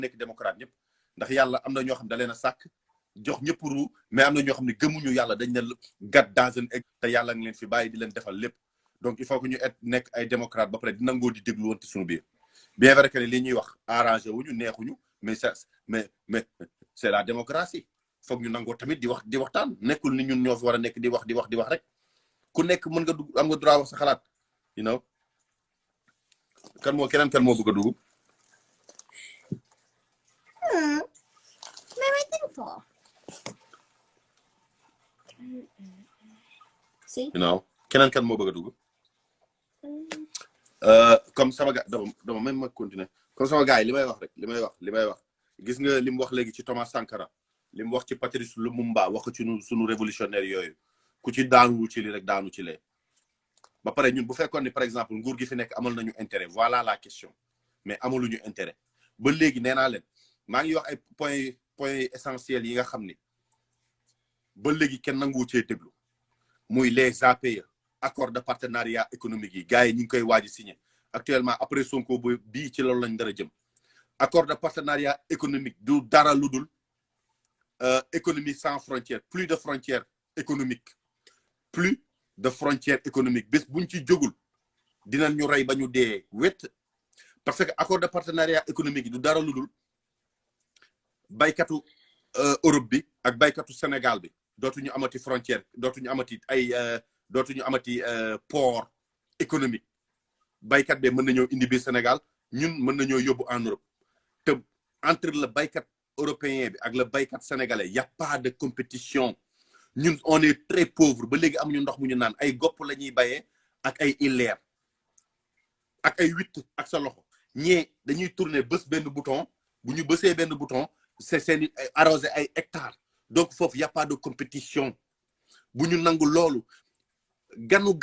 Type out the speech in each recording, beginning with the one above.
nekk démocrate ñëpp ndax yàlla am na ñoo xam da leen a sàkk jox ñëpp ru mais am na ñoo xam ne gëmuñu yàlla dañ ne gat dans un egg te yàlla ngi leen fi bàyyi di leen defal lépp donc il faut que ñu nekk ay démocrate ba pare di nangoo di déglu woon ci suñu biir bien vrai que ne li ñuy wax arrangé wuñu neexuñu mais ça mais c'est la démocratie foog ñu nangoo tamit di waxtaan nekkul ni ñun ñoo fi war a nekk di wax rek ku nekk mën nga dugg am nga droit wax sa xalaat you know keneen kan moo bëgg a dugg Very thankful. See? you know keneen kan moo bëgg a dugg comme sama gars dama même ma continuer comme sama gars yi li may wax gis nga li mu wax léegi ci Thomas Sankara li mu wax ci Patrice Lumumba wax ko ci sunu révolutionnaire yooyu ku ci daanu ci li rek daanu ci lee ba pare ñun bu fekkoon ni par exemple nguur gi fi nekk amal nañu intérêt voilà la question mais amaluñu intérêt ba léegi nee naa leen maa ngi wax ay points essentiels yi nga xam ni ba léegi kenn nangu cee déglu muy les APE accord de partenariat économique yi gars yi ñu ngi koy waaj a signé actuellement après Sonko bii ci loolu lañ dara jëm accord de partenariat économique du dara lu dul économie sans frontières plus de frontières économiques plus de frontières économiques bés buñ ci jógul dinañ ñu rey ba ñu dee wet parce que accord de partenariat économique yi du dara lu dul baykatu Europe bi ak baykatu Sénégal bi dootuñu amati frontière dootuñu amati port économique baykat bi mën nañoo indi biir Sénégal ñun mën nañoo yóbbu en Europe te entre le baykat européen bi ak le baykat sénégalais y a pas de compétition ñun on est très pauvre ba léegi amuñu ndox mu ñu naan ay gopp la ñuy bayee ak ay illeer ak ay witt ak sa loxo ñee dañuy tourner bës benn bouton bu ñu bësee benn bouton c'est seen arrosé ay hectares donc foofu y a pas de compétition bu ñu nangu loolu ganu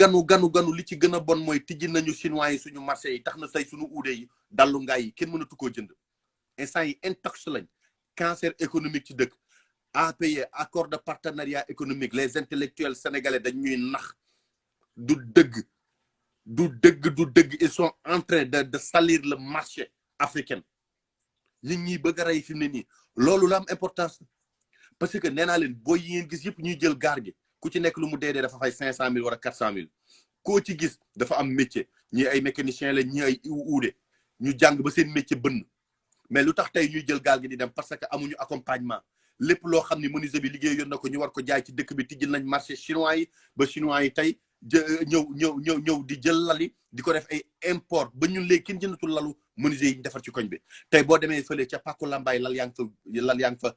li ci gën a bon mooy tijji nañu chinois yi suñu marché yi tax na say suñu uude yi dallu ngaay yi kenn mënatu koo jënd instant yi intox lañ cancer économique ci dëkk APE accord de partenariat économique les intellectuels sénégalais dañuy nax du dëgg ils sont en train de salir le marché africain nit ñi bëgg a rey fi mu ne nii loolu la am importance parce que nee naa leen booy yi ngeen gis yëpp ñuy jël gaar gi ku ci nekk lu mu dee dafa fay 500 000 wala 400 000 koo ci gis dafa am métier ñi ay mécanicien la ñi ay uude ñu jàng ba seen métier bënn mais lu tax tey ñuy jël gaal gi di dem parce que amuñu accompagnement lépp loo xam ni menuisier bi liggéey yoon na ko ñu war ko jaay ci dëkk bi tijjil nañ marché chinois yi ba chinois yi tey ñëw di jël lali di ko def ay import ba ñun léegi kenn jëndatul lalu menuisier yi ñu defar ci koñ bi tey boo demee fële ca Pàkku Lambaay lal yaa ngi fa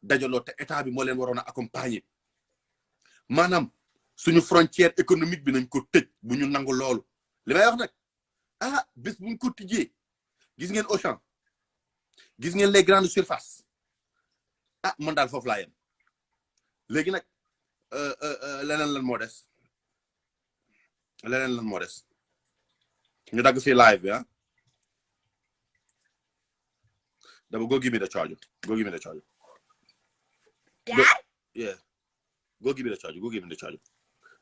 dajaloo te état bi moo leen waroon a accompagner maanaam suñu frontière économique bi nañ ko tëj bu ñu nangu loolu li may wax nag bés buñ ko tijjee gis ngeen Auchan gis ngeen les grandes surfaces man daal foofu laa yem léegi nag leneen lan moo des ñu dagg fii live bi dama go give me the charger. Dad? Yeah. Go give me the charger.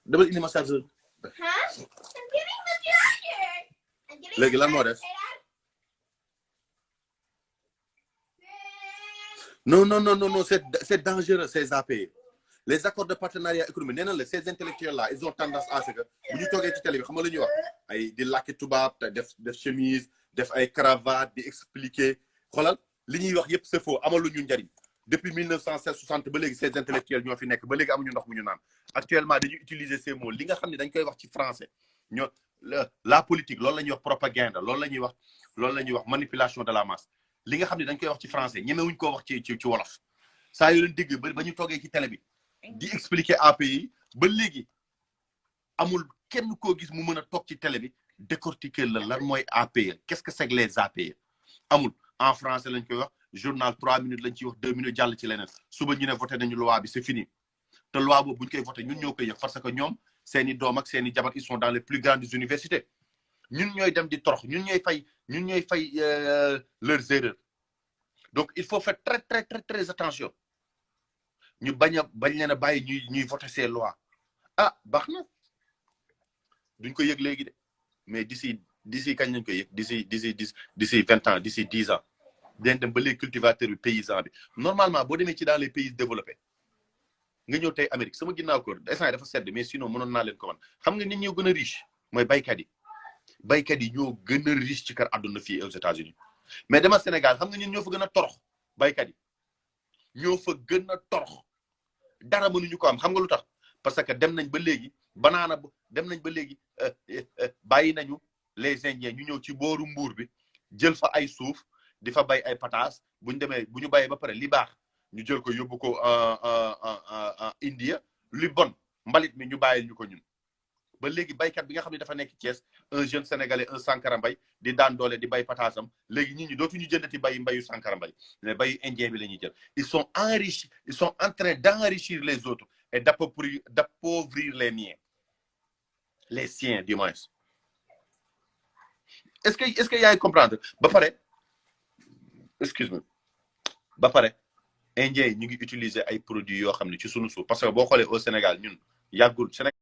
Dama indi ma chargeur. Huh? I'm getting the charger. Léegi lan moo des? Non, c'est dangereux ces APE. Les accords de partenariat économique nee na la ces intellectuels là ils ont tendance à ce que bu ñu toogee ci télé bi xam nga lu ñuy wax ay di làkki tubaab te def chemise def ay cravate di expliquer xoolal li ñuy wax yëpp c'est faux amaluñu njariñ depuis 1960 ba léegi ces intellectuels ñoo fi nekk ba léegi amuñu ndox mu ñu naan actuellement dañuy utiliser ces mots li nga xam ne dañ koy wax ci français ñoo la politique loolu la ñuy wax propagande loolu la ñuy wax manipulation de la masse li nga xam ne dañ koy wax ci français ñemewuñ koo wax ci wolof saa yoo leen dégg ba ñu toogee ci télé bi di expliquer API ba léegi amul kenn koo gis mu mën a toog ci télé bi décortiquer la lan mooy APE qu'est-ce que c'est que les APE amul en français lañ koy wax journal 3 minutes lañ ciy wax 2 minutes jàll ci leneen suba ñu ne voté nañu loi bi c'est fini te loi boobu bu ñu koy voté ñun ñoo koy yëg parce que ñoom seeni doom ak seeni jabar ils sont dans les plus grandes universités ñun ñooy dem di torox ñun ñooy fay leurs erreurs donc il faut faire très attention ñu bañ leen a bàyyi ñuy voter ces lois baax na duñ ko yëg léegi de mais d'ici kañ lañ koy yëg d'ici 20 ans d'ici 10 ans dañ dem ba les cultivateurs bi paysans bi normalement boo demee ci dans les pays développés nga ñëw tey Amérique sama ginnaaw ko instant dafa sedd mais sinon mënoon naa leen ko man xam nga nit ñoo gën a riche mooy baykat yi ñoo gën a riche ci kër àdduna fii aux États-Unis mais dama Sénégal xam nga ñun ñoo fa gën a torox baykat yi ñoo fa gën a torox dara mënuñu ko am xam nga lu tax parce que dem nañ ba léegi dem nañ ba léegi bàyyi nañu les Indiens ñu ñëw ci booru Mbuur bi jël fa ay suuf di fa bay ay pataas bu ñu bayee ba pare li baax ñu jël ko yóbbu ko India li bon mbalit mi ñu bàyyil ñu ko ñun ba léegi baykat bi nga xam ne dafa nekk Thiès un jeune sénégalais un Sankara Mbaye di daan doole di bay pataasam léegi nit ñi dootuñu jëndati mbayu Sankara Mbaye mais bayu indien bi la ñuy jël ils sont en train d'enrichir les autres et d'appauvrir les miens les siens du moins est-ce que yaay comprendre ba pare excuse-moi ba pare indien yi ñu ngi utiliser ay produits yoo xam ne ci sunu suuf parce que boo xoolee au Sénégal ñun yàggul Sénégal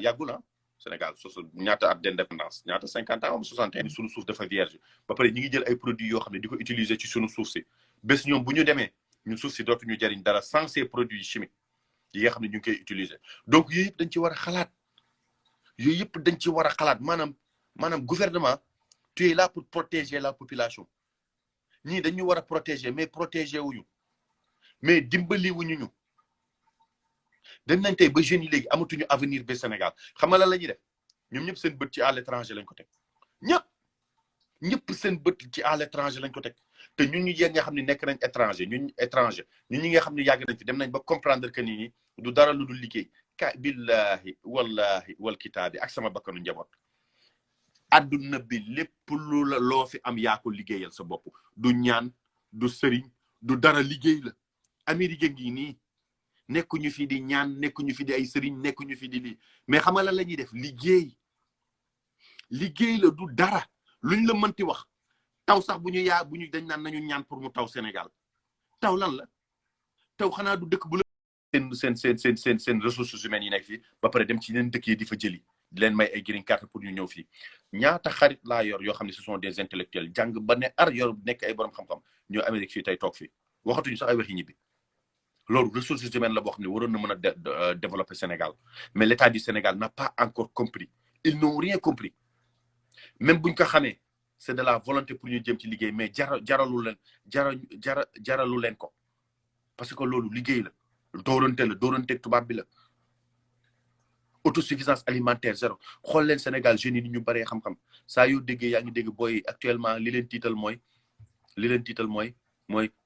yàggul Sénégal ñaata at d'indépendance ñaata 50 ans ou 60 ans sunu suuf dafa vierge ba pare ñu ngi jël ay produits yoo xam ne di ko utiliser ci sunu suuf si bés ñoom bu ñu demee ñun suuf si dootuñu jariñ dara sans ces produits chimiques yi nga xam ne ñu ngi koy utiliser donc yooyu yëpp dañ ci war a xalaat maanaam gouvernement tu es là pour protéger la population ñii dañu war a protéger mais protéger wuñu mais dimbali wuñu ñu dem nañ tey ba jeunes yi léegi amatuñu avenir ba Sénégal xam nga lan la ñuy def ñoom ñëpp seen bët ci à l'étranger lañ ko teg ñëpp seen bët ci à l'étranger lañ ko teg te ñun ñu yéen nga xam ne nekk nañ ñun ñi nga xam ne yàgg nañ fi dem nañ ba comprendre que nii du dara lu dul liggéey billahi wallahi wal kitaabi ak sama bakkanu njaboot adduna bi lépp lu la loo fi am yaa ko liggéeyal sa bopp du ñaan du sëriñ du dara liggéey la Amérique ngi nii nekkuñu fi di ñaan nekkuñu fi di ay sëriñ nekkuñu fi di lii mais xam nga lan la ñuy def liggéey la du dara luñ la mënti wax taw sax bu ñu dañ naan nañu ñaan pour mu taw Sénégal taw lan la taw xanaa du dëkk bu la seen ressources humaines yi nekk fii ba pare dem ci yeneen dëkk yi di fa jëli di leen may ay green card pour ñu ñëw fii ñaata xarit laa yor yoo xam ne ce sont des intellectuels jàng ba ne yor nekk ay borom xam-xam ñoo Amérique fii tey toog fii waxatuñu sax ay waxi ñibbi loolu ressources humaines la boo xam ne waroon na mën a développer Sénégal mais l'État du Sénégal n'a pas encore compris ils n'ont rien compris même buñ ko xamee c'est de la volonté pour ñu jëm ci liggéey mais jaralu leen ko parce que loolu liggéey la dóoranteeg tubaab bi la autosuffisance alimentaire zéro xool leen Sénégal jeunes yi ni ñu baree xam-xam saa yoo déggee yaa ngi dégg booy actuellement li leen tiital mooy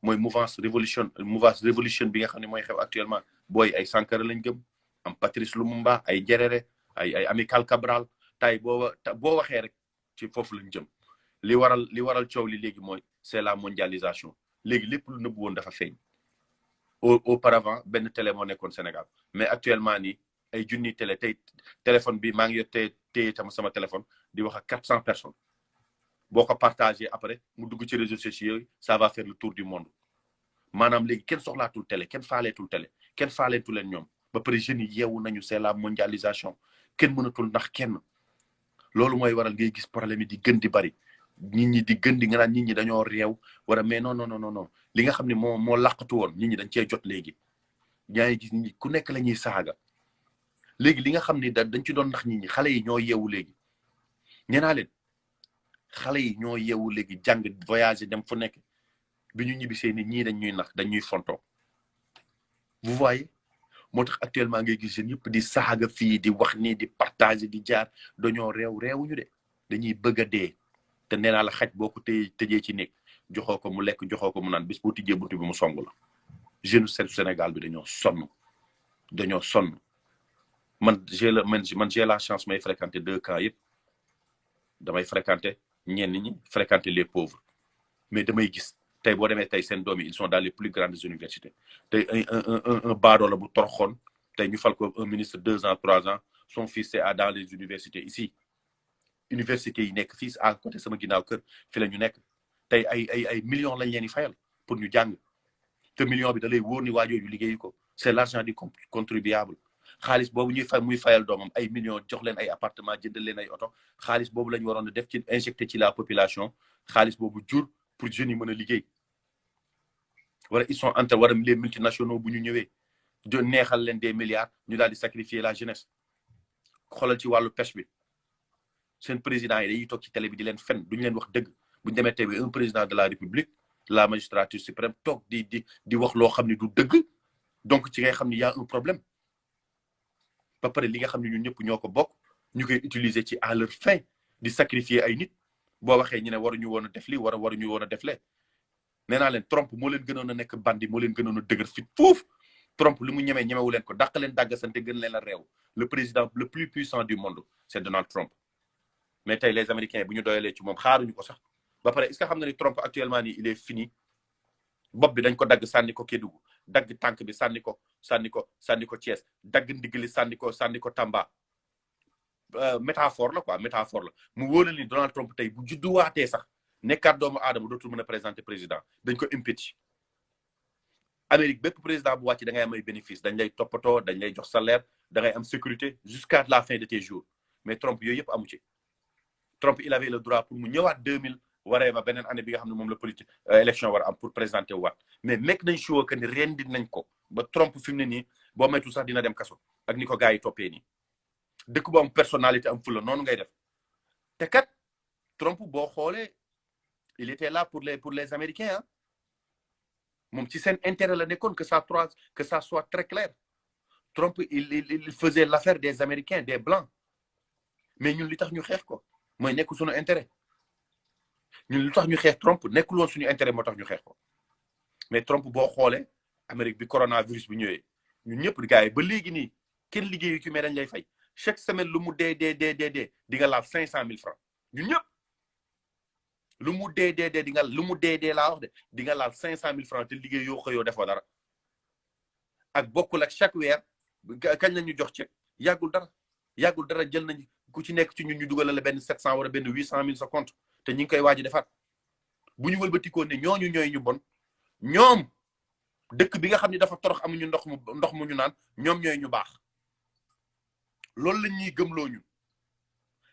mouvance révolution bi nga xam ne mooy xew actuellement booy ay Sankara lañ gëm am Patrice Lumumba ay Nyerere ay Amical Cabral tay boo waxee rek ci foofu lañ jëm li waral coow li léegi mooy c'est la mondialisation léegi lépp lu nëbbu woon dafa feeñ auparavant benn télé moo nekkoon Sénégal mais actuellement nii ay junni télé tey téléphone bi maa ngi yor téye sama téléphone di wax ak 400 personnes boo ko partagé après mu dugg ci réseaux sociaux yi ça va faire le tour du monde maanaam léegi kenn soxlaatul télé kenn faaleetul télé kenn faaleetu leen ñoom ba pare jeunes yi yeewu nañu c'est la mondialisation kenn mënatul ndax kenn loolu mooy waral ngay gis problème yi di gën di bari nit ñi di gën di nga naan nit ñi dañoo réew wala mais non li nga xam ne moo làqatu woon nit ñi dañ cee jot léegi yaa ngi gis nit ñi ku nekk la ñuy saaga léegi li nga xam ne dañ ci doon nax nit ñi xale yi ñoo yeewu léegi ñeenaa leen xale yi ñoo yeewu léegi jàng voyager dem fu nekk bi ñu ñibbisee ni ñii dañ ñuy nax dañ ñuy fonto vous voyez moo tax actuellement ngay gis jeunes yëpp di saaga fii di wax nii di partager di jaar dañoo réewuñu de dañuy bëgg a dee te nee naa la xaj boo ko tëjee ci néeg joxoo ko mu lekk joxoo ko mu naan bis boo tijjee buntu bi mu song la jeune Sénégal bi dañoo sonn man j'ai la chance may fréquenter 2 camps yëpp damay fréquenter ñenn ñi fréquenter les pauvres mais damay gis tey boo demee tey seen doom yi ils sont dans les plus grandes universités tey un baadoola bu toroxoon tey ñu fal ko un ministre 2 ans 3 ans son fils c'est dans les universités ici universités yi nekk fii à côté sama ginnaaw kër fi la ñu nekk tey ay millions lañ leen di fayal pour ñu jàng te million bi da lay wóor ni waajooju liggéeyi ko c'est l'argent du contribuable xaalis boobu ñuy fay muy fayal doomam ay millions jox leen ay appartement jëndal leen ay oto xaalis boobu la ñu waroon a def ci injecté ci la population xaalis boobu jur pour jeunes yi mën a liggéey wala ils sont entre wara les multinationaux bu ñu ñëwee neexal leen des milliards ñu daal di sacrifier la jeunesse xoolal ci wàllu pêche bi seen président yi dañuy toog ci télé bi di leen fen duñu leen wax dëgg bu ñu demee tey un président de la république la magistrature suprême toog di wax loo xam ne du dëgg donc ci ngay xam ne y a un problème ba pare li nga xam ne ñun ñëpp ñoo ko bokk ñu koy utiliser ci à leur fin di sacrifier ay nit boo waxee ñu ne waruñu woon a def lii waruñu woon a def lee nee naa leen Trump moo leen gënoon a nekk bandi moo leen gënoon a dëgër fit foofu Trump li mu ñemewu leen ko dàq leen dàggasante gën leen a réew le président le plus puissant du monde c'est Donald Trump mais tey les Américains bu ñu doyalee ci moom xaaruñu ko sax ba pare est-ce que xam nga ni Trump actuellement nii il est fini bopp bi dañ ko dagg sànni ko Kédougou dagg tànk bi sànni ko Thiès dagg ndigli sànni ko Tamba métaphore la quoi métaphore la mu wóor ni Donald Trump tey bu judduwaatee sax nekkaat doomu aadama dootul mën a présenter président dañ ko impeach Amérique bépp président bu wàcc da ngay am ay bénéfice dañ lay toppatoo dañ lay jox salaire da ngay am sécurité jusqu'à la fin de tes jours mais Trump yooyu yëpp amu ci Trump il avait le droit pour mu ñëwaat 2000 waree ba beneen année bi nga xam ne moom la politique élection war a am pour présenter waat mais mekk nañ sure que ni rendi nañ ko ba Trump fi mu ne nii boo moytu sax dina dem kaso ak ni ko gars yi toppee nii dëkk bu am personnalité am fula noonu ngay def te kat Trump boo xoolee il était là pour les Américains ah moom ci seen intérêt la nekkoon que ça soit très clair Trump il faisait l'affaire des Américains des blancs mais ñun li tax ñu xeex ko mooy nekkul suñu intérêt ñun li tax ñu xeex Trump nekkul woon suñu intérêt moo tax ñu xeex ko mais Trump boo xoolee Amérique bi coronavirus bi ñëwee ñun ñëpp gars yi ba léegi nii kenn liggéeyu ci mais dañ lay fay chaque semaine lu mu dee di nga laal 500 000 francs ñun ñëpp lu mu dee di nga lu mu dee laa wax de di nga laal 500 000 francs te liggéey yoo xëyoo defoo dara ak bokkul ak chaque weer kañ la ñu jox ci yàggul dara jël nañ ku ci nekk ci ñun ñu dugalal la benn 700 wala benn 800 000 sa compte te ñu ngi koy waaj a defaat bu ñu wëlbatikoon ne ñooñu ñooy ñu bon ñoom dëkk bi nga xam ne dafa torox amuñu ndox mu ñu naan ñoom ñooy ñu baax loolu lañ ñuy gëmloo ñun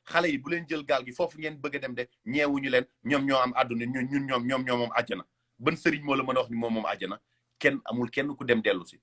xale yi bu leen jël gaal gi foofu ngeen bëgg a dem de ñeewuñu leen ñoom ñoo am àdduna ñun ñoom moom àjjana ban sëriñ moo la mën a wax ni moom àjjana kenn amul kenn ku dem dellu si